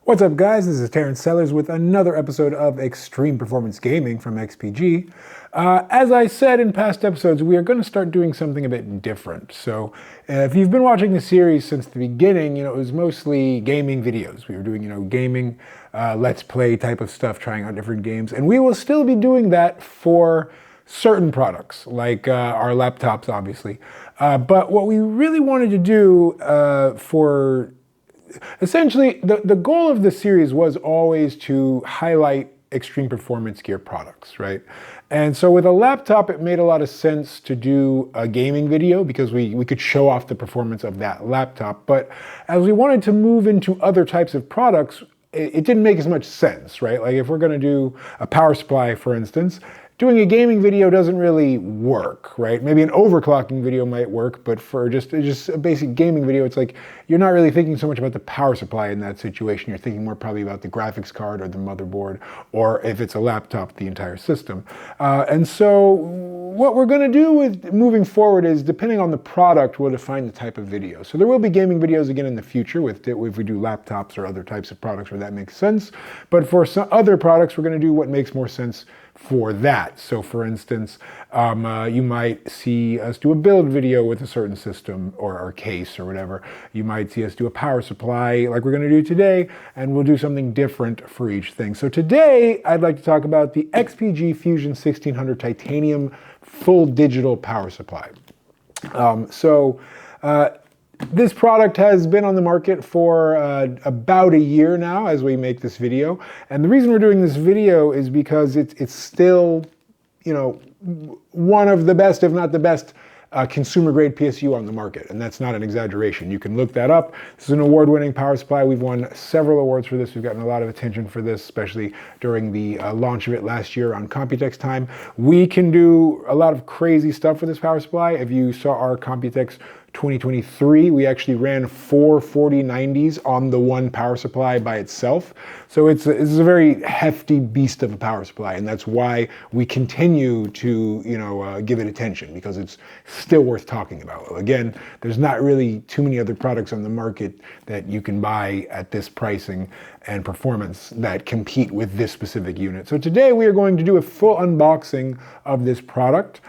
What's up, guys? This is Terrence Sellers with another episode of Xtreme Performance Gaming from XPG. As I said in past episodes, we are going to start doing something a bit different. So if you've been watching the series since the beginning, it was mostly gaming videos. We were doing, gaming, let's play type of stuff, trying out different games. And we will still be doing that for certain products, like our laptops, obviously. But what we really wanted to do essentially, the goal of the series was always to highlight extreme performance gear products, right? And so with a laptop, it made a lot of sense to do a gaming video because we could show off the performance of that laptop. But as we wanted to move into other types of products, it didn't make as much sense, right? Like if we're going to do a power supply, for instance, doing a gaming video doesn't really work, right? Maybe an overclocking video might work, but for just a basic gaming video, it's like you're not really thinking so much about the power supply in that situation. You're thinking more probably about the graphics card or the motherboard, or if it's a laptop, the entire system. And so what we're going to do with moving forward is, depending on the product, we'll define the type of video. So there will be gaming videos again in the future if we do laptops or other types of products where that makes sense. But for some other products, we're going to do what makes more sense for that. So for instance, you might see us do a build video with a certain system or case or whatever. You might see us do a power supply like we're going to do today, and we'll do something different for each thing. So today, I'd like to talk about the XPG Fusion 1600 Titanium full digital power supply. This product has been on the market for about a year now as we make this video. And the reason we're doing this video is because it's still, one of the best, if not the best, consumer grade PSU on the market. And that's not an exaggeration. You can look that up. This is an award-winning power supply. We've won several awards for this. We've gotten a lot of attention for this, especially during the launch of it last year on Computex time. We can do a lot of crazy stuff with this power supply. If you saw our Computex 2023, we actually ran 4 4090s on the one power supply by itself. So it's a very hefty beast of a power supply, and that's why we continue to give it attention, because it's still worth talking about. Again, there's not really too many other products on the market that you can buy at this pricing and performance that compete with this specific unit. So today we are going to do a full unboxing of this product.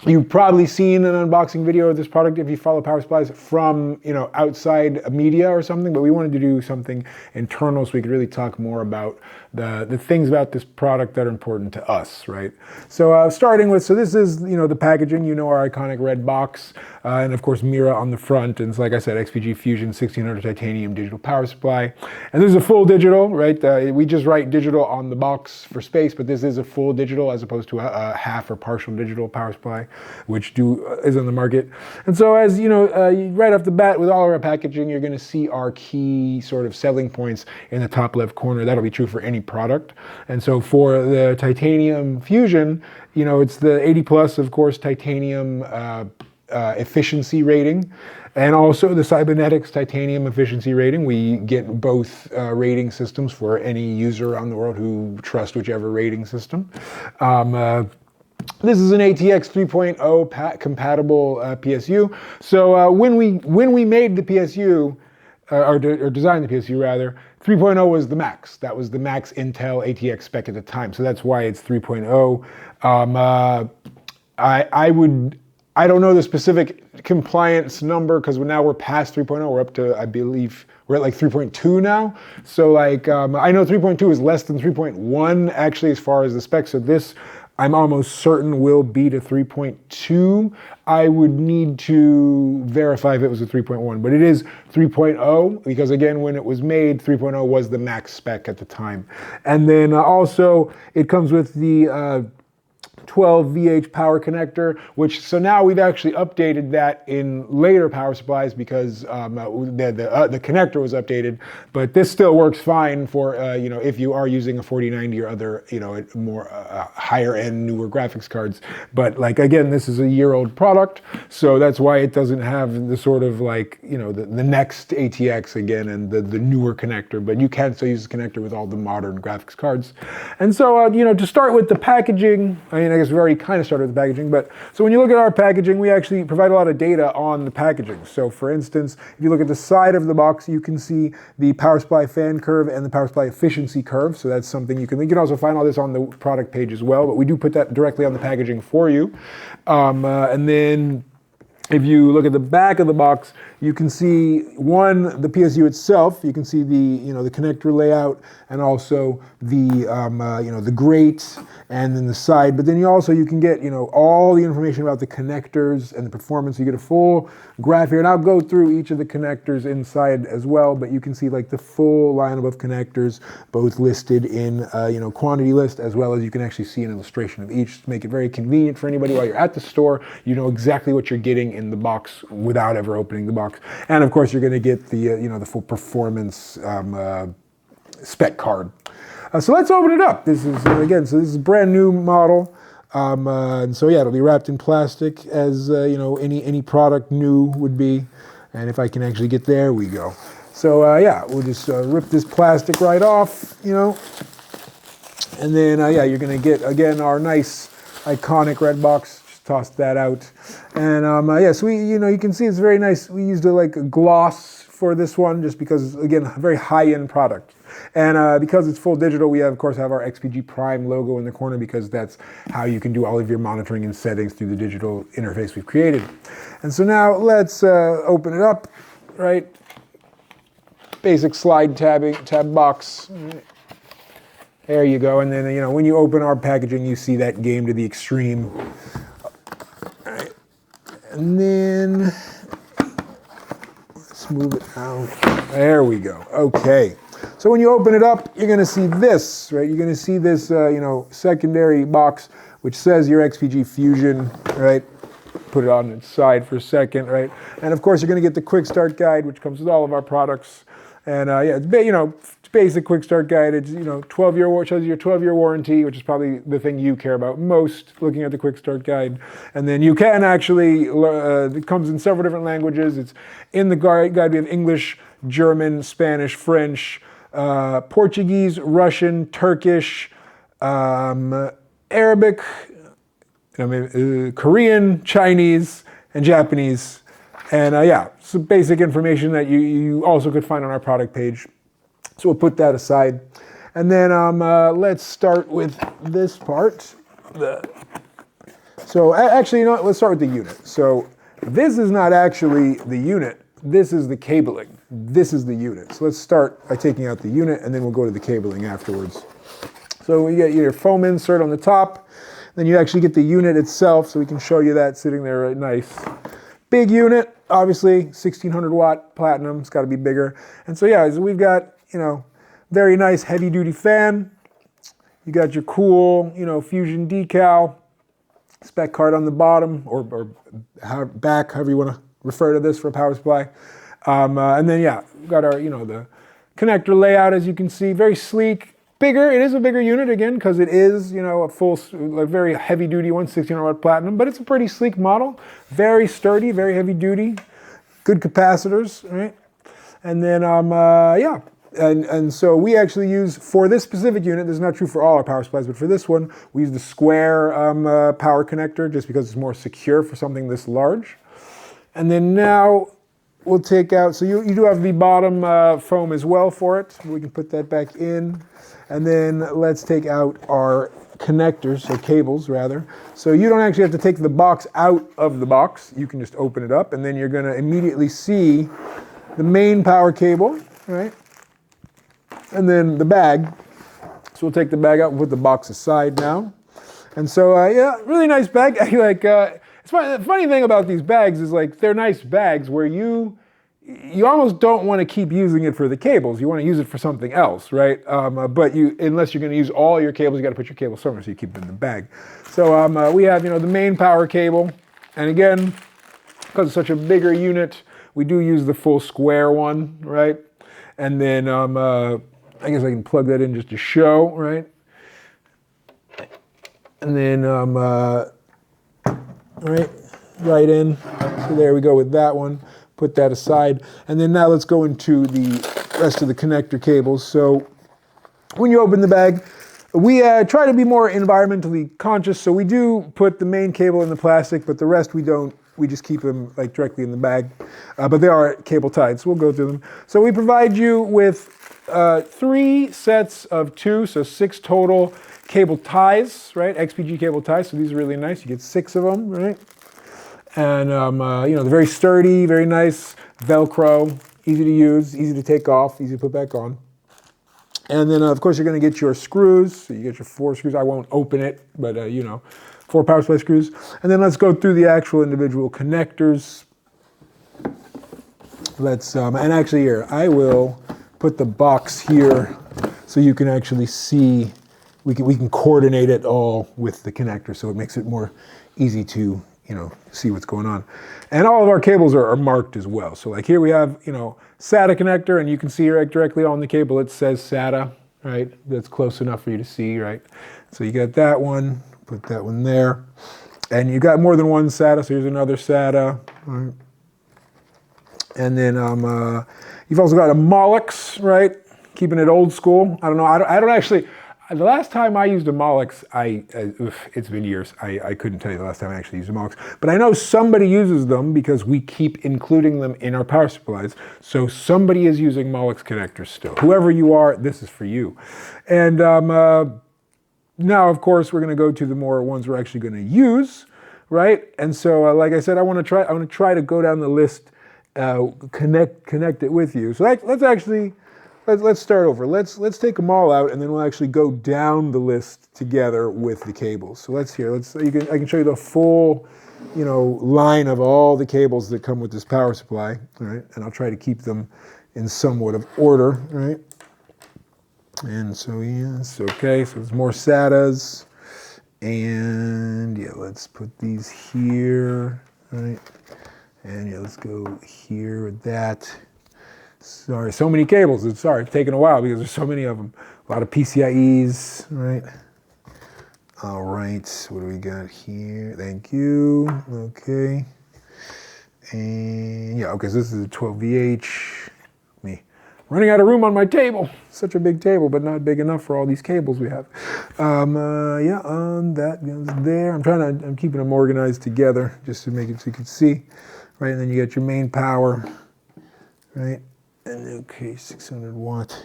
You've probably seen an unboxing video of this product if you follow power supplies from outside media or something, but we wanted to do something internal so we could really talk more about the things about this product that are important to us, right? So starting with, this is the packaging, our iconic red box, and of course Mira on the front, and it's, like I said, XPG Fusion 1600 Titanium digital power supply. And this is a full digital, right? We just write digital on the box for space, but this is a full digital as opposed to a half or partial digital power supply, which is on the market. And so as right off the bat with all of our packaging, you're going to see our key sort of selling points in the top left corner. That'll be true for any product. And so for the Titanium Fusion, it's the 80 plus, of course, titanium efficiency rating, and also the Cybernetics titanium efficiency rating. We get both rating systems for any user around the world who trusts whichever rating system. This is an ATX 3.0 compatible PSU. So when we made the PSU, or designed the PSU rather, 3.0 was the max. That was the max Intel ATX spec at the time. So that's why it's 3.0. I don't know the specific compliance number, because now we're past 3.0. We're up to, I believe, we're at like 3.2 now. So I know 3.2 is less than 3.1 actually as far as the specs. So this, I'm almost certain, will beat a 3.2. I would need to verify if it was a 3.1, but it is 3.0 because, again, when it was made, 3.0 was the max spec at the time. And then also it comes with the 12 VH power connector, so now we've actually updated that in later power supplies because the connector was updated, but this still works fine for if you are using a 4090 or other more higher end newer graphics cards. But again, this is a year-old product, so that's why it doesn't have the sort of the next ATX again and the newer connector, but you can still use the connector with all the modern graphics cards. And so to start with the packaging, mean, I guess we've already kind of started with the packaging, but so when you look at our packaging, we actually provide a lot of data on the packaging. So for instance, if you look at the side of the box, you can see the power supply fan curve and the power supply efficiency curve. So that's something you can also find all this on the product page as well, but we do put that directly on the packaging for you. And then if you look at the back of the box, you can see the PSU itself. You can see the connector layout and also the grate and then the side. But then you can get all the information about the connectors and the performance. You get a full graph here, and I'll go through each of the connectors inside as well. But you can see like the full lineup of connectors, both listed in quantity list, as well as you can actually see an illustration of each to make it very convenient for anybody while you're at the store. You know exactly what you're getting in the box without ever opening the box. And of course, you're going to get the full performance spec card. So let's open it up. This is this is a brand new model, and so yeah, it'll be wrapped in plastic as any product new would be. And if I can actually get there, we go. So yeah, we'll just rip this plastic right off, and then yeah, you're going to get again our nice iconic red box. Tossed that out, and yeah, so you can see it's very nice. We used a gloss for this one just because, again, a very high-end product, and because it's full digital, we of course have our XPG Prime logo in the corner because that's how you can do all of your monitoring and settings through the digital interface we've created. And so now let's open it up. Right, basic slide tab box. There you go, and then when you open our packaging, you see that game to the extreme. And then let's move it out. There we go. Okay. So when you open it up, you're going to see this, right? You're going to see this, secondary box which says your XPG Fusion, right? Put it on its side for a second, right? And of course, you're going to get the quick start guide, which comes with all of our products. And yeah, it's basic quick start guide. It's 12-year shows you a 12-year warranty, which is probably the thing you care about most looking at the quick start guide. And then you can actually it comes in several different languages. It's in the guide. We have English, German, Spanish, French, Portuguese, Russian, Turkish, Arabic, Korean, Chinese, and Japanese. And yeah, some basic information that you also could find on our product page. So we'll put that aside. And then let's start with this part. So actually, let's start with the unit. So this is not actually the unit. This is the cabling. This is the unit. So let's start by taking out the unit, and then we'll go to the cabling afterwards. So we get your foam insert on the top. Then you actually get the unit itself, so we can show you that sitting there right nice. Big unit, obviously, 1600 watt platinum. It's got to be bigger. And so yeah, so we've got very nice heavy duty fan. You got your cool, Fusion decal, spec card on the bottom, or back, however you want to refer to this for a power supply. And then yeah, we've got our, the connector layout, as you can see, very sleek. Bigger, it is a bigger unit again, because it is, a full, very heavy duty one, 1600 watt platinum, but it's a pretty sleek model. Very sturdy, very heavy duty, good capacitors, right? And then, yeah. And so we actually use, for this specific unit, this is not true for all our power supplies, but for this one, we use the square power connector just because it's more secure for something this large. And then now we'll take out, so you do have the bottom foam as well for it. We can put that back in. And then let's take out our connectors, so cables rather. So you don't actually have to take the box out of the box. You can just open it up, and then you're going to immediately see the main power cable, right? And then the bag. So we'll take the bag out and put the box aside now. And so, yeah, really nice bag. It's funny, the funny thing about these bags is they're nice bags where you almost don't want to keep using it for the cables. You want to use it for something else, right? But unless you're going to use all your cables, you got to put your cable somewhere, so you keep them in the bag. So we have, the main power cable. And again, because it's such a bigger unit, we do use the full square one, right? And then I guess I can plug that in just to show, right? And then, right in. So there we go with that one. Put that aside. And then now let's go into the rest of the connector cables. So when you open the bag, We try to be more environmentally conscious, so we do put the main cable in the plastic, but the rest we don't. We just keep them like directly in the bag, but they are cable tied, so we'll go through them. So we provide you with 3 sets of 2, so 6 total cable ties, right? XPG cable ties, so these are really nice. You get 6 of them, right? And you know, they're very sturdy, very nice, Velcro, easy to use, easy to take off, easy to put back on. And then, of course, you're going to get your screws. So you get your 4 screws. I won't open it, but, you know, 4 power supply screws. And then let's go through the actual individual connectors. Let's, and actually here, I will put the box here so you can actually see, we can coordinate it all with the connector, so it makes it more easy to, you know, see what's going on. And all of our cables are marked as well. So like here we have, you know, SATA connector, and you can see right directly on the cable it says SATA, right? That's close enough for you to see, right? So you got that one, put that one there. And you got more than one SATA, so here's another SATA, right? And then you've also got a Molex, right? Keeping it old school. I don't know, I don't actually, the last time I used a Molex, it's been years. I couldn't tell you the last time I actually used a Molex. But I know somebody uses them because we keep including them in our power supplies. So somebody is using Molex connectors still. Whoever you are, this is for you. And now, of course, we're going to go to the more ones we're actually going to use, right? And so, like I said, I want to try to go down the list, connect it with you. So let's start over. Let's take them all out, and then we'll actually go down the list together with the cables. So I can show you the full, you know, line of all the cables that come with this power supply, right? And I'll try to keep them in somewhat of order, right? And so yes, okay. So there's more SATAs, and yeah, let's put these here, right? And yeah, let's go here with that. Sorry, so many cables. It's taking a while because there's so many of them. A lot of PCIEs, right? All right, what do we got here? Thank you. Okay. And yeah, okay, so this is a 12VH. Me running out of room on my table. Such a big table, but not big enough for all these cables we have. Yeah, that goes there. I'm keeping them organized together just to make it so you can see, right? And then you got your main power, right? And okay, 600 watt.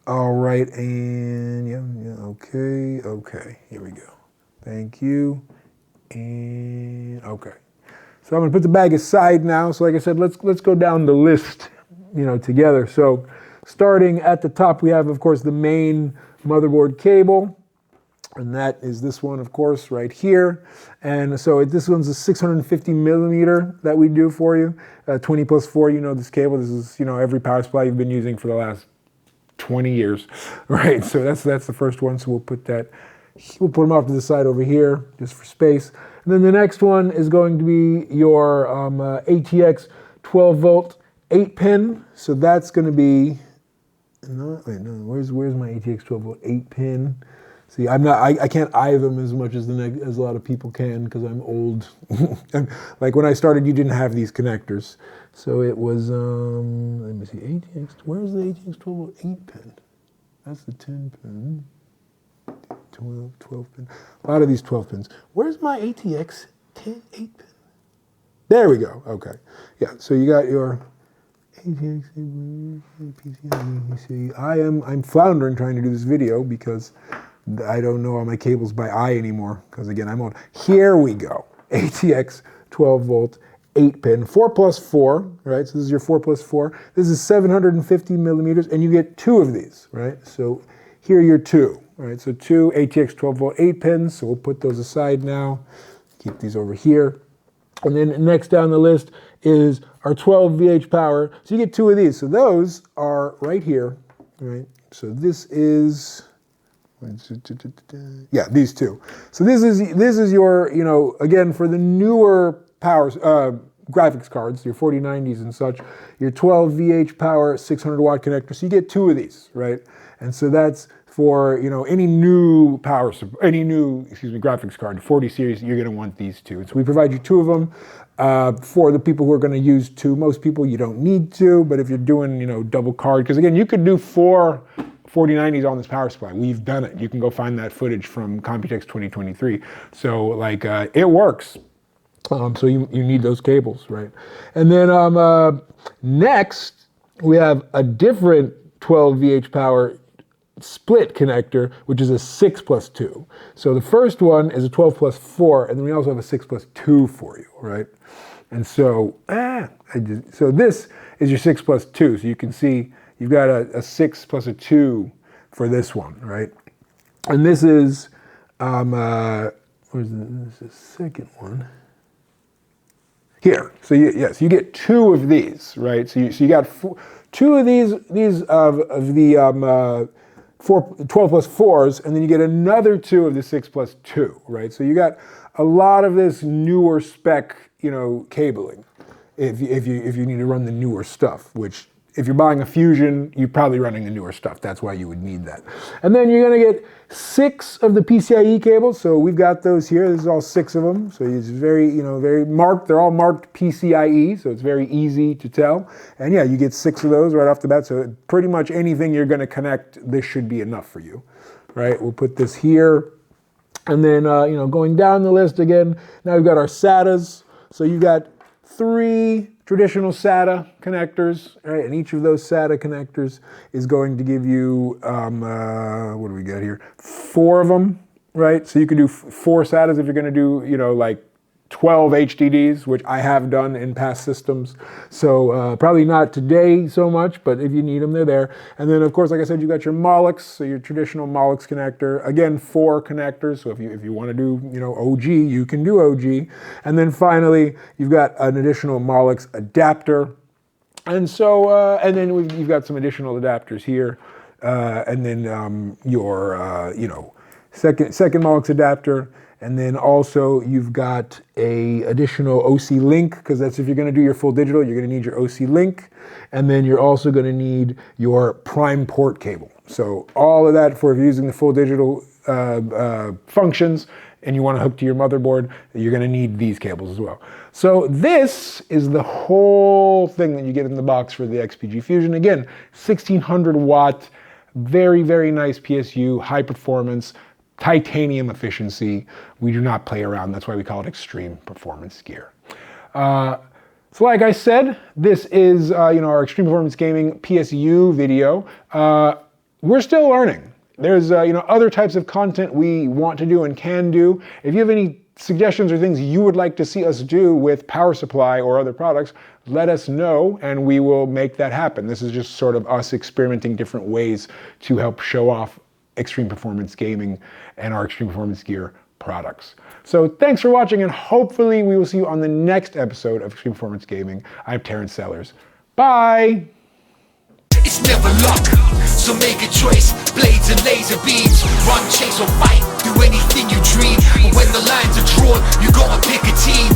All right, and yeah, okay, here we go. Thank you, and okay. So I'm gonna put the bag aside now. So like I said, let's go down the list, you know, together. So starting at the top, we have, of course, the main motherboard cable. And that is this one, of course, right here. And so this one's a 650 millimeter that we do for you. 20 plus 4, you know this cable. This is, you know, every power supply you've been using for the last 20 years, right? So that's the first one. So we'll put them off to the side over here just for space. And then the next one is going to be your ATX 12 volt 8 pin. So that's going to be, where's my ATX 12 volt 8 pin? See, I can't eye them as much as a lot of people can because I'm old. Like when I started, you didn't have these connectors. So it was, let me see, ATX, where's the ATX 12 8 pin? That's the 10 pin, 12 pin. A lot of these 12 pins. Where's my ATX 8 pin? There we go, okay. Yeah, so you got your ATX, PCIe. I'm floundering trying to do this video because I don't know all my cables by eye anymore, because again, I'm old. Here we go. ATX 12 volt 8 pin, 4 plus 4, right? So this is your 4 plus 4. This is 750 millimeters, and you get 2 of these, right? So here are your 2, right? So 2 ATX 12 volt 8 pins. So we'll put those aside now. Keep these over here. And then next down the list is our 12 VH power. So you get 2 of these. So those are right here, right? So this is, yeah, these 2. So this is your, you know, again, for the newer powers, graphics cards, your 4090s and such, your 12 VH power 600 watt connector. So you get 2 of these, right? And so that's for, you know, any new graphics card, 40 series, you're going to want these 2. So we provide you 2 of them for the people who are going to use 2. Most people, you don't need to, but if you're doing, you know, double card, because again, you could do 4 4090s on this power supply. We've done it. You can go find that footage from Computex 2023. So like it works. So you need those cables, right? And then next we have a different 12 VH power split connector, which is a 6+2. So the first one is a 12+4, and then we also have a 6+2 for you, right? And so, so this is your 6+2. So you can see you've got a 6 plus a 2 for this one, right? And this is, where's the second one? Here. So yes, you get 2 of these, right? So you got 2 of these of the 12+4s, and then you get another 2 of the 6+2, right? So you got a lot of this newer spec, cabling. If you need to run the newer stuff, which if you're buying a Fusion, you're probably running the newer stuff. That's why you would need that. And then you're gonna get 6 of the PCIe cables. So we've got those here. This is all 6 of them. So it's very, very marked. They're all marked PCIe, so it's very easy to tell. And yeah, you get 6 of those right off the bat. So pretty much anything you're gonna connect, this should be enough for you, right? We'll put this here. And then, going down the list again, now we've got our SATAs. So you got 3 traditional SATA connectors, right? And each of those SATA connectors is going to give you, what do we got here? 4 of them, right? So you can do 4 SATAs if you're gonna do, like 12 HDDs, which I have done in past systems. So probably not today so much, but if you need them, they're there. And then of course, like I said, you got your Molex, so your traditional Molex connector. Again, 4 connectors. So if you want to do, OG, you can do OG. And then finally, you've got an additional Molex adapter. And so, and then you've got some additional adapters here. And then your, second Molex adapter. And then also you've got a additional OC link, because that's if you're gonna do your full digital, you're gonna need your OC link. And then you're also gonna need your prime port cable. So all of that for if you're using the full digital functions and you wanna hook to your motherboard, you're gonna need these cables as well. So this is the whole thing that you get in the box for the XPG Fusion. Again, 1600 watt, very, very nice PSU, high performance, titanium efficiency. We do not play around. That's why we call it Xtreme Performance gear. So like I said, this is our Xtreme Performance Gaming PSU video. We're still learning. There's other types of content we want to do and can do. If you have any suggestions or things you would like to see us do with power supply or other products, let us know and we will make that happen. This is just sort of us experimenting different ways to help show off Xtreme Performance Gaming and our Xtreme Performance Gear products. So thanks for watching, and hopefully we will see you on the next episode of Xtreme Performance Gaming. I'm Terrence Sellers. Bye! It's never luck, so make a choice. Blades and laser beams, run, chase or fight, do anything you dream. But when the lines are drawn, you gotta pick a team.